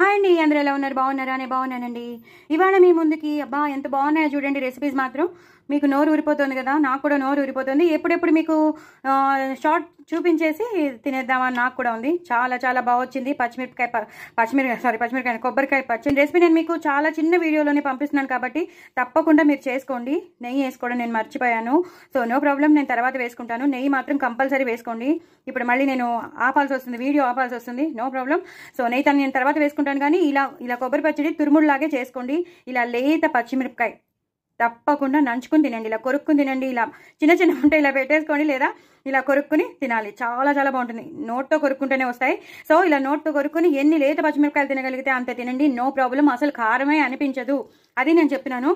Hi అండి, అందరూ ఎలా ఉన్నారు? బాగున్నారా? నేను బాగున్నానండి. ఇవాళ మీ ముందుకి అబ్బా ఎంత బాగున్నాయో చూడండి రెసిపీస్ మాత్రం. మీకు నోరు ఊరిపోతుంది కదా, నాకు కూడా నోరు ఊరిపోతుంది. ఎప్పుడెప్పుడు మీకు షార్ట్ చూపించేసి తినేద్దామని నాకు కూడా ఉంది. చాలా చాలా బాగా వచ్చింది. పచ్చిమిరకాయ కొబ్బరికాయ పచ్చడి రెసిపీ నేను మీకు చాలా చిన్న వీడియోలోనే పంపిస్తున్నాను కాబట్టి తప్పకుండా మీరు చేసుకోండి. నెయ్యి వేసుకోవడం నేను మర్చిపోయాను. సో నో ప్రాబ్లం, నేను తర్వాత వేసుకుంటాను. నెయ్యి మాత్రం కంపల్సరీ వేసుకోండి. ఇప్పుడు మళ్ళీ నేను ఆపాల్సి వస్తుంది, వీడియో ఆపాల్సి వస్తుంది. No problem. సో నెయ్యి తను నేను తర్వాత వేసుకుంటాను. కానీ ఇలా కొబ్బరి పచ్చడి తురుముడులాగే చేసుకోండి. ఇలా లేత పచ్చిమిరపకాయ తప్పకుండా నంచుకుని తినండి. ఇలా కొరుక్కుని తినండి. ఇలా చిన్న చిన్న ఉంటే ఇలా పెట్టేసుకోండి, లేదా ఇలా కొరుక్కుని తినాలి. చాలా చాలా బాగుంటుంది. నోట్తో కొరుక్కుంటూనే వస్తాయి. సో ఇలా నోట్తో కొరుక్కుని ఎన్ని లేత పచ్చిమిరపకాయలు తినగలిగితే అంత తినండి. No problem. అసలు కారమే అనిపించదు. అది నేను చెప్తున్నాను.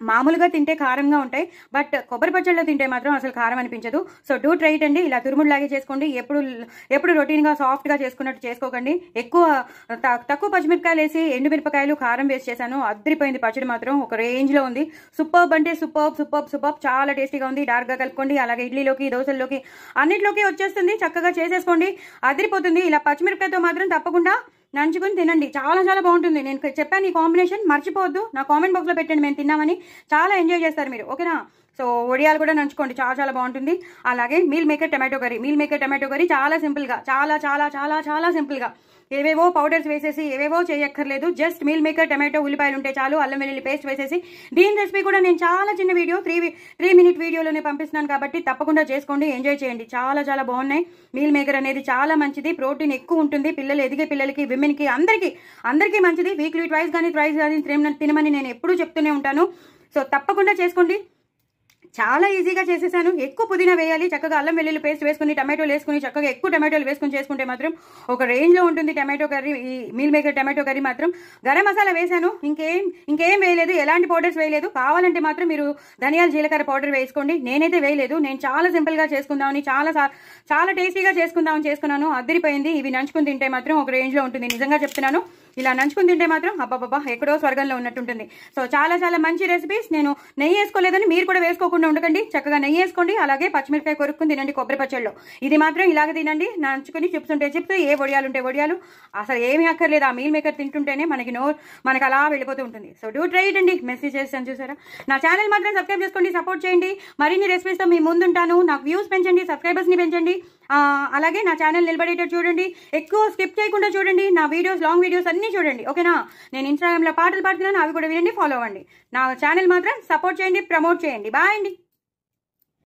మామూలుగా తింటే కారంగా ఉంటాయి, బట్ కొబ్బరి పచ్చళ్ళలో తింటే మాత్రం అసలు కారం అనిపించదు. సో డూ ట్రై ఇట్ అండి. ఇలా తురుముడులాగే చేసుకోండి. ఎప్పుడు రొటీన్గా సాఫ్ట్గా చేసుకున్నట్టు చేసుకోకండి. తక్కువ పచ్చిమిరపకాయలు వేసి ఎండుమిరపకాయలు కారం వేసి చేశాను. అద్దరిపోయింది పచ్చడి మాత్రం. ఒక రేంజ్లో ఉంది. సూపర్బ్ అంటే సూపర్బ్. చాలా టేస్టీగా ఉంది. డార్క్గా కలుపుకోండి. అలాగే ఇడ్లీలోకి, దోశల్లోకి అన్నిట్లోకి వచ్చేస్తుంది. చక్కగా చేసేసుకోండి. అదిరిపోతుంది. ఇలా పచ్చిమిరపకాయతో మాత్రం తప్పకుండా నంచుకుని తినండి. చాలా చాలా బాగుంటుంది. నేను చెప్పాను ఈ కాంబినేషన్, మర్చిపోవద్దు. నా కామెంట్ బాక్స్లో పెట్టండి, మేము తిన్నామని. చాలా ఎంజాయ్ చేస్తారు మీరు. ఓకేనా? సో వడియాలు కూడా నంచుకోండి. చాలా చాలా బాగుంటుంది. అలాగే మీల్ మేకర్ టమాటో కర్రీ చాలా సింపుల్గా, చాలా సింపుల్గా ఏవేవో పౌడర్స్ వేసేసి ఏవేవో చేయక్కర్లేదు. జస్ట్ మీల్ మేకర్ టమాటో ఉల్లిపాయలు ఉంటే చాలు. అల్లం వెల్లుల్లి పేస్ట్ వేసేసి. దీని రెసిపీ కూడా నేను చాలా చిన్న వీడియో 3 మినిట్ వీడియోలోనే పంపిస్తున్నాను కాబట్టి తప్పకుండా చేసుకోండి, ఎంజాయ్ చేయండి. చాలా చాలా బాగున్నాయి. మీల్ మేకర్ అనేది చాలా మంచిది. ప్రోటీన్ ఎక్కువ ఉంటుంది. ఎదిగే పిల్లలకి, విమెన్కి, అందరికీ మంచిది. వీక్లీ ట్వైస్ కానీ తినమని నేను ఎప్పుడూ చెప్తూనే ఉంటాను. సో తప్పకుండా చేసుకోండి. చాలా ఈజీగా చేసేసాను. ఎక్కువ పుదీనా వేయాలి. చక్కగా అల్లం వెల్లుల్లి పేస్ట్ వేసుకుని, టమాటోలు వేసుకుని, చక్కగా ఎక్కువ టమాటోలు వేసుకుని చేసుకుంటే మాత్రం ఒక రేంజ్లో ఉంటుంది టమాటో కర్రీ. ఈ మీల్ మేకర్ టమాటో కర్రీ మాత్రం. గరం మసాలా వేసాను. ఇంకేం వేయలేదు. ఎలాంటి పౌడర్స్ వేయలేదు. కావాలంటే మాత్రం మీరు ధనియాల జీలకర్ర పౌడర్ వేసుకోండి. నేనైతే వేయలేదు. నేను చాలా సింపుల్గా చేసుకుందామని, చాలా టేస్టీగా చేసుకున్నాను. అదిరిపోయింది. ఇవి నంచుకుని తింటే మాత్రం ఒక రేంజ్లో ఉంటుంది. నిజంగా చెప్తున్నాను. ఇలా నంచుకుని తింటే మాత్రం అబ్బాబ్బా ఎక్కడో స్వర్గంలో ఉన్నట్టుంటుంది. సో చాలా చాలా మంచి రెసిపీస్. నేను నెయ్యి వేసుకోలేదని మీరు కూడా వేసుకోకుండా ఉండకండి. చక్కగా నెయ్యి వేసుకోండి. అలాగే పచ్చిమిరపకాయ కొరుక్కుని తినండి కొబ్బరి పచ్చళ్ళలో. ఇది మాత్రం ఇలాగే తినండి. నంచుకుని చిప్స్ ఉంటే చిప్స్, ఏ వడియాలు ఉంటే వడియాలు. అసలు ఏమీ అక్కర్లేదు. ఆ మీల్ మేకర్ తింటుంటేనే మనకి అలా వెళ్ళిపోతూ ఉంటుంది. సో డూ ట్రై ఇట్ అండి. మెసేజ్ చేస్తాను చూసారా. నా ఛానల్ మాత్రం సబ్స్క్రైబ్ చేసుకోండి, సపోర్ట్ చేయండి. మరిన్ని రెసిపీస్తో మీ ముందుంటాను. నాకు వ్యూస్ పెంచండి, సబ్స్క్రైబర్స్ని పెంచండి. అలాగే నా ఛానల్ నిలబడేటట్టు చూడండి. ఎక్కువ స్కిప్ చేయకుండా చూడండి. నా వీడియోస్, లాంగ్ వీడియోస్ అన్నీ చూడండి. ఓకేనా? నేను ఇన్స్టాగ్రామ్లో పాటలు పాడుతున్నాను, అవి కూడా వినండి, ఫాలో అవ్వండి. నా ఛానల్ మాత్రం సపోర్ట్ చేయండి, ప్రమోట్ చేయండి. బాయ్ అండి.